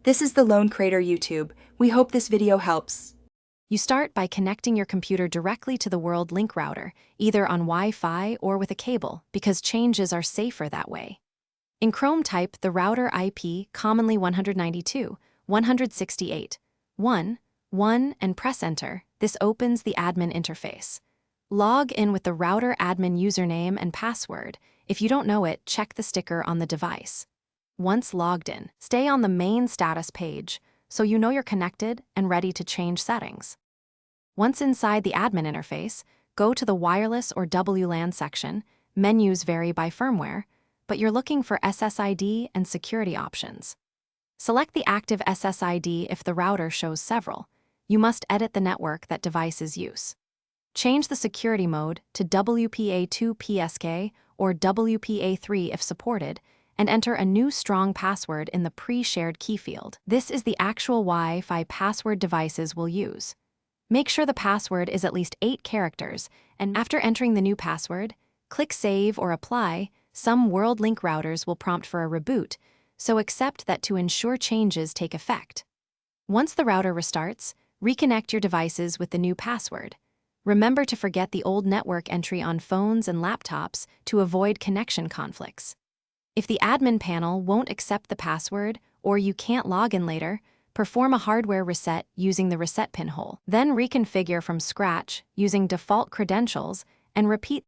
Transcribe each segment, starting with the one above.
This is the Lone Crater YouTube. We hope this video helps. You start by connecting your computer directly to the WorldLink router, either on Wi-Fi or with a cable, because changes are safer that way. In Chrome, type the router IP, commonly 192.168.1.1, and press Enter. This opens the admin interface. Log in with the router admin username and password. If you don't know it, check the sticker on the device. Once logged in, stay on the main status page so you know you're connected and ready to change settings. Once inside the admin interface, go to the wireless or WLAN section. Menus vary by firmware, but you're looking for SSID and security options. Select the active SSID if the router shows several. You must edit the network that devices use. Change the security mode to WPA2 PSK or WPA3 if supported, and enter a new strong password in the pre-shared key field. This is the actual Wi-Fi password devices will use. Make sure the password is at least 8 characters, and after entering the new password, click Save or Apply. Some WorldLink routers will prompt for a reboot, so accept that to ensure changes take effect. Once the router restarts, reconnect your devices with the new password. Remember to forget the old network entry on phones and laptops to avoid connection conflicts. If the admin panel won't accept the password or you can't log in later, perform a hardware reset using the reset pinhole. Then reconfigure from scratch using default credentials and repeat.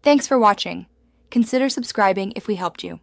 Thanks for watching. Consider subscribing if we helped you.